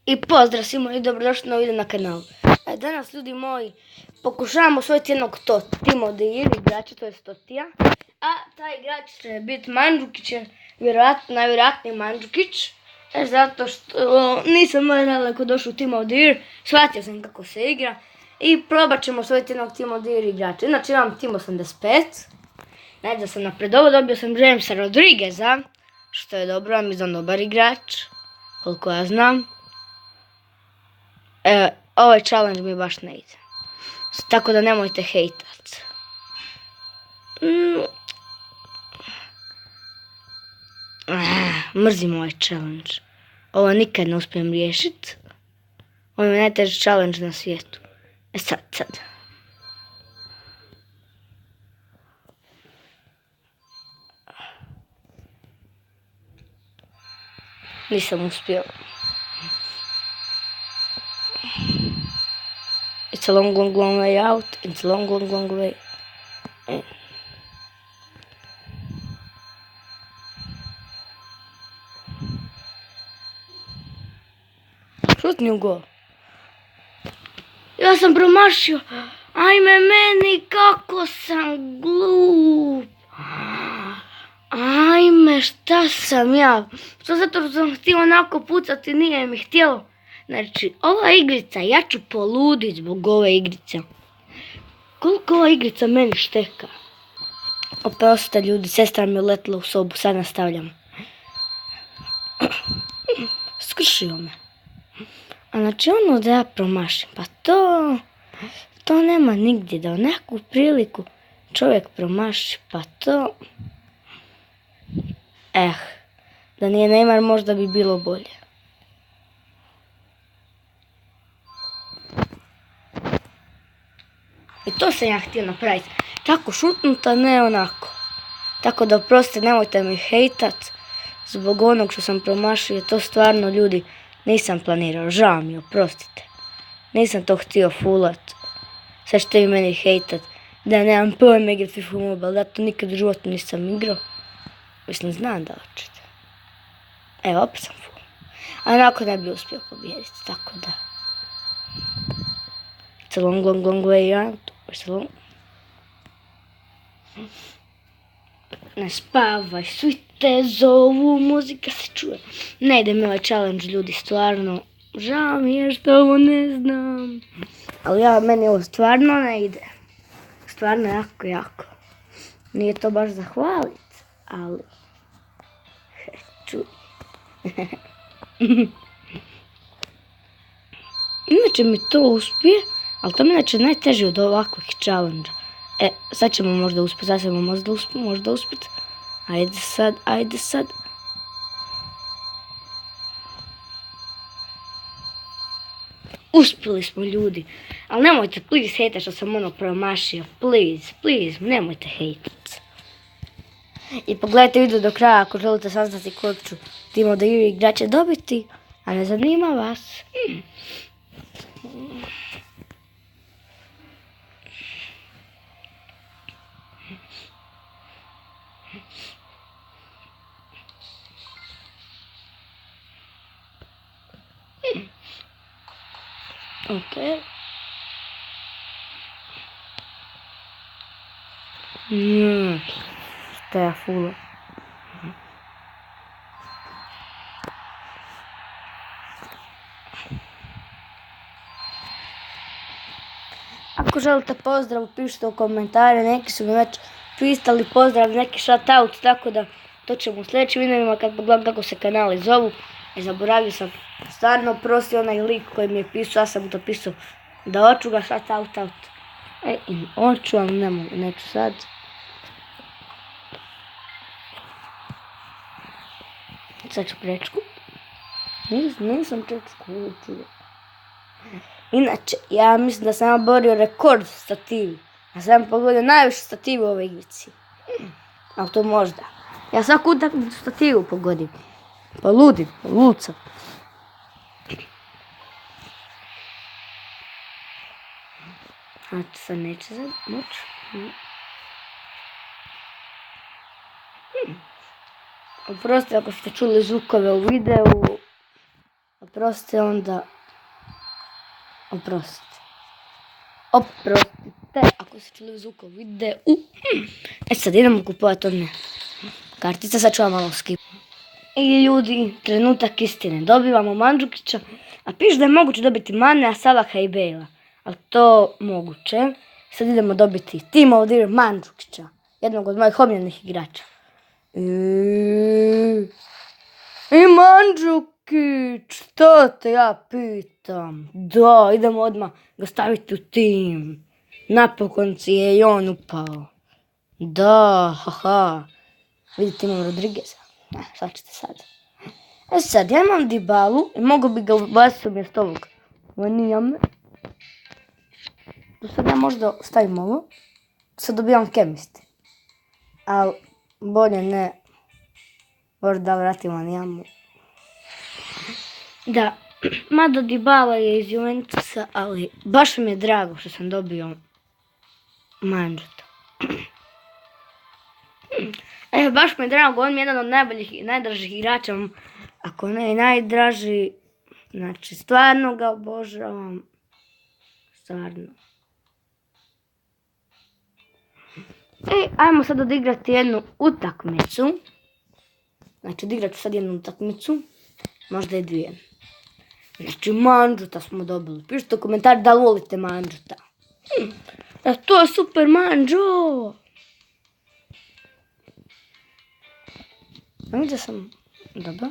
I pozdrav svima i dobrodošli na video na kanalu. Danas, ljudi moji, pokušavamo osvojiti jednog Timo Dir igrača, to je Totija. A taj igrač će biti Mandžukić, najvjerojatniji Mandžukić. Zato što nisam daleko došao u Timo Dir, shvatio sam kako se igra. I probat ćemo osvojiti jednog Timo Dir igrača. Inače imam Timo 85. Znači da sam napredovao, dobio sam Jamesa Rodrigueza, što je dobro, mi znam dobar igrač, koliko ja znam. Ovaj challenge mi baš ne ide. Tako da nemojte hejtat. Mrzim ovaj challenge. Ovo nikad ne uspijem riješiti. Ovo je najteži challenge na svijetu. Sad. Nisam uspio. It's a long way out. It's a long way in. Šutni u gol. Ja sam promašio. Ajme meni, kako sam glup. Ajme, šta sam ja? Što zato što sam htio onako pucati, nije mi htjelo. Znači, ova igrica, ja ću poluditi zbog ove igrice. Koliko ova igrica meni šteka. Oprostite ljudi, sestra mi je uletila u sobu, sad nastavljam. Skršio me. A znači ono da ja promašim, pa to nema nigdje, da u neku priliku čovjek promaši, pa to... da nije Neymar možda bi bilo bolje. I to sam ja htio napraviti. Tako šutnuta, ne onako. Tako da oprostite, nemojte mi hejtat zbog onog što sam promašio. To stvarno, ljudi, nisam planirao. Žao mi, oprostite. Nisam to htio fulat. Sad ćete vi meni hejtat da ja nemam pojma igrat FIFA Mobile. Da to nikad u životu nisam igrao. Mislim, znam da hoćete. Evo, opet sam full. A onako ne bi uspio pobijediti, tako da. It's a long way out. Ne spavaj, svi te zovu, muzika se čuje. Ne ide mi ovaj challenge, ljudi, stvarno. Žao mi je što ovo ne znam. Ali meni ovo stvarno ne ide. Stvarno jako. Nije to baš za hvalit, ali... čuj. Inače mi to uspije. Ali to mi inače najteže od ovakvih challenge. Sad ćemo možda uspjeti, sad ćemo možda uspjeti. Ajde sad. Uspjeli smo, ljudi. Ali nemojte, please, hejtat što sam ono promašio. Please, nemojte hejtat. I pogledajte video do kraja ako želite saznati kod ću Timo Dir igrače dobiti. A ne zanima vas. Ok. Šta je fula. Ako želite pozdrav, pišite u komentare, neki su mi već pisali pozdrav, neki shoutout, tako da to ćemo u sljedećim videima kad pogledam kako se kanali zovu. Zaboravio sam, stvarno prosti onaj lik koji mi je pisao, ja sam mu to pisao da hoću ga shoutout. Hoću, ali ne mogu, neću sad. Sad ću prečku. Nisam prečku učio. Inače, ja mislim da sam oborio rekord stativi. Ja sam pogodio najviše stativi u ovoj igrici. Ali to možda. Ja svaku utakmicu stativu pogodim. Pa lucam. Znači sad neće sad moći. Oprostite ako ste čuli zvukove u videu. oprostite onda. Oprostite, ako se čuli zvuko videu. Sad idemo kupovati one kartice, sad ću vam malo skip. I ljudi, trenutak istine. Dobivamo Mandžukića, a piše da je moguće dobiti Mane, Salaha i Bejla. Ali to moguće. Sad idemo dobiti Tima od Mandžukića, jednog od mojih omiljenih igrača. I Mandžukić, što te ja pitam? Da, idemo odmah ga staviti u tim. Napokon si je i on upao. Da, haha. Vidite, imam Rodrigueza. Sad ćete sad. Sad, ja imam Dybalu i mogu bi ga ubaciti umjesto ovog Vanijame. Sad ja možda stavim ovo. Sad dobijam Chemist. Ali bolje ne. Možda vratim Vanijamu. Da, mada Dybala je iz Juventusa, ali baš mi je drago što sam dobio Mandžuta. Baš mi je drago, on mi je jedan od najboljih i najdražih igrača, ako ne i najdraži. Znači, stvarno ga obožavam. Stvarno. Ajmo sad odigrati jednu utakmicu. Znači, odigrat ću sad jednu utakmicu. Možda i dvije. Znači, Mandžuta smo dobili. Pišite u komentar da li volite Mandžuta. To je super Mandžo! Vidio sam. Dobro.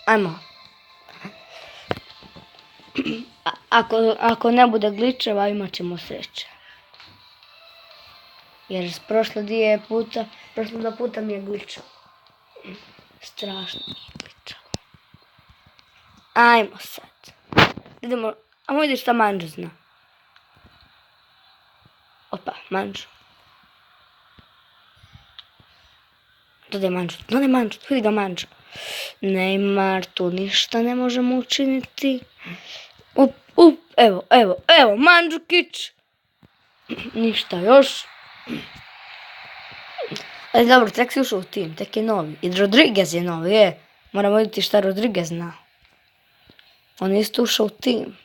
Ajmo. Ako ne bude gličeva, imat ćemo sreće. Jer prošlo dva puta mi je gličao. Strašno mi je gličao. Ajmo sad. Idemo, ajmo vidjeti šta Mandžo zna. Opa, Mandžo. Dodaj Mandžo, vidi ga Mandžo. Neymar, tu ništa ne možemo učiniti. Evo, Mandžukić. Ništa još. Ali dobro, tek si ušao u tim, tek je novi. I Rodriguez je novi, je. Moramo vidjeti šta Rodriguez zna. On je isto ušao u tim.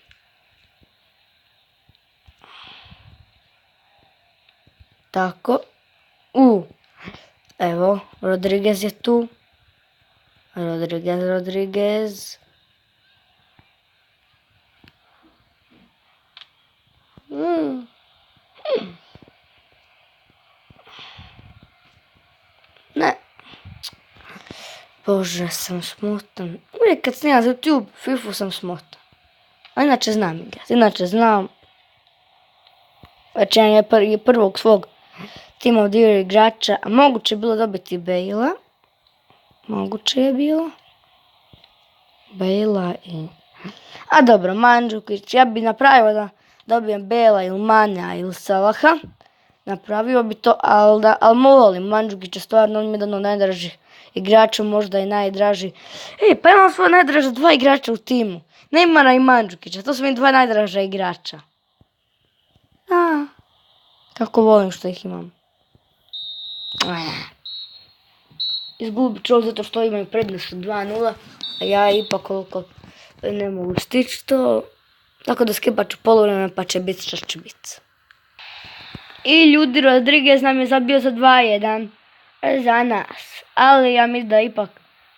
Tako. Evo, Rodriguez je tu. Rodriguez. Ne. Bože, sam smotan. Uvijek kad snimam za YouTube, FIFA sam smotan. A inače znam igrati. Već je prvog svog tima od igrača, a moguće je bilo dobiti Bejla. Moguće je bilo. Bejla i... A dobro, Mandžukić. Ja bi napravio da dobijem Bejla ili Manea ili Salaha. Napravio bi to, ali volim Mandžukića, stvarno on mi je jedan od najdražih igrača, možda i najdraži. Pa imam svoje najdraže dva igrača u timu. Neymara i Mandžukića, to su mi dva najdraža igrača. Kako volim što ih imam. Izgubit ću zato što imaju prednost 2-0, a ja ipak koliko ne mogu stići to. Tako da skipat ću poluvreme pa će biti što će biti. I ljudi, Rodriguez nam je zabio za 2-1 za nas. Ali ja mislim da ipak...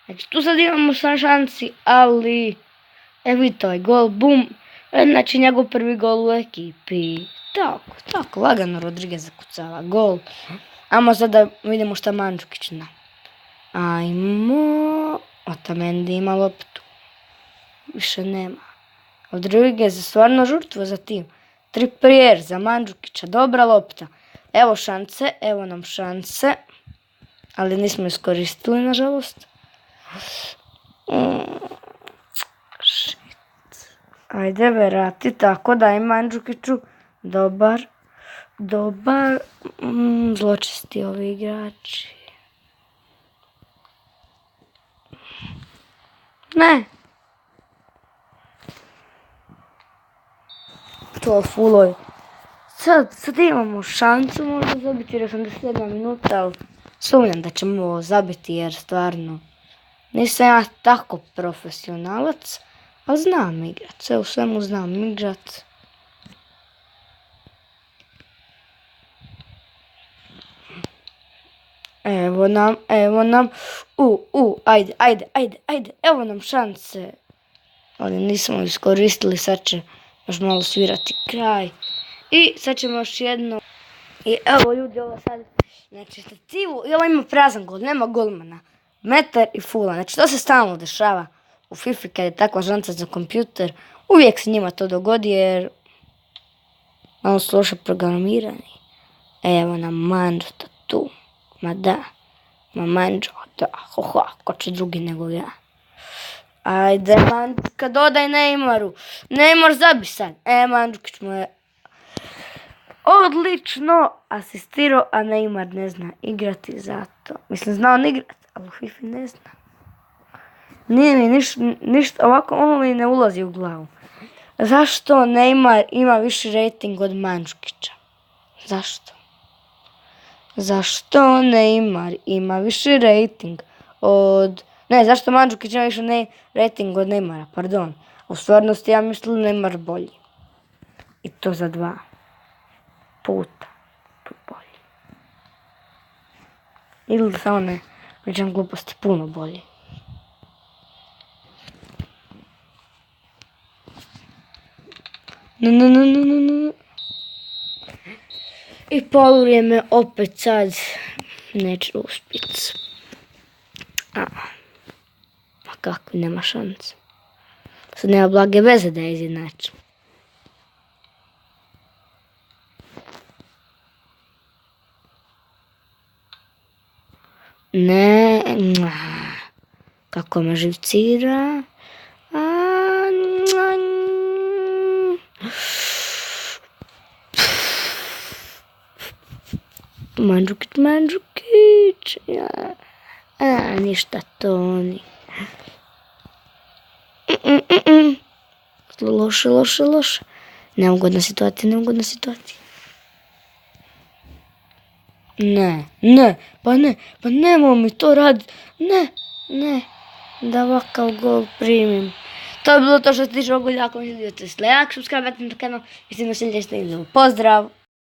Znači tu sad imamo šansi, ali... vidite ovaj gol, bum. Znači njegov prvi gol u ekipi. Tako, lagano Rodriguez zakucava gol. Ajmo sad da vidimo šta Mandžukić zna. Ajmo... Otamendi ima loptu. Više nema. Rodriguez je stvarno žrtvo za tim. Trippier za Mandžukića, dobra lopta. Evo šanse, evo nam šanse. Ali nismo iskoristili, nažalost. Ajde, vrati, tako daj Mandžukiću. Dobar. Zločesti ovi igrači. Ne. To fuloj. Sad imamo šancu možda zabiti jer 87 minuta, ali sumnjam da ćemo ovo zabiti jer stvarno Nisam ja tako profesionalac, ali znam igrat. Sve u svemu znam igrat. Evo nam. Ajde. Evo nam šanse. Ali nismo iskoristili, sad će još malo svirati kraj. I sad ćemo još jedno. I evo ljudi, ovo sad, znači stativu, i ovo ima prazan gol, nema golmana. Metar i fula, znači to se stalno dešava u FIFA kad je takva šansa za kompjuter. Uvijek se njima to dogodi jer malo su loše programirani. Evo nam Mandžo tu, ma da, Mandžo, da, ko će drugi nego ja. Ajde, Mandžuka, dodaj Neymaru. Neymar zabi sad. Mandžukić mu je odlično asistirao, a Neymar ne zna igrati zato. Mislim, znao on igrati, ali u FIFA ne zna. Nije mi ništa, ovako ono mi ne ulazi u glavu. Zašto Neymar ima viši rating od Mandžukića? Zašto? Zašto Neymar ima viši rating od... Ne, zašto Mandžukić ima više rating od Neymara, pardon. U stvarnosti ja mislim Neymar bolji. I to za 2 puta bolji. Ili da samo ne pričam gluposti, puno bolji. No. I poluvrijeme opet sad neće uspjeti. Ma kako, nema šanse. Sad nema blage veze da je izjednačim. Ne, kako me živcira. Mandžukić. Ništa to ni. Loše. Neugodna situacija. Ne, pa nemoj mi to raditi. Ne, da ovakav gol primim. To je bilo to što se tiče ovog golja. Ako mi se vidite, like, subscribe na kanal i svima se lješta. Pozdrav!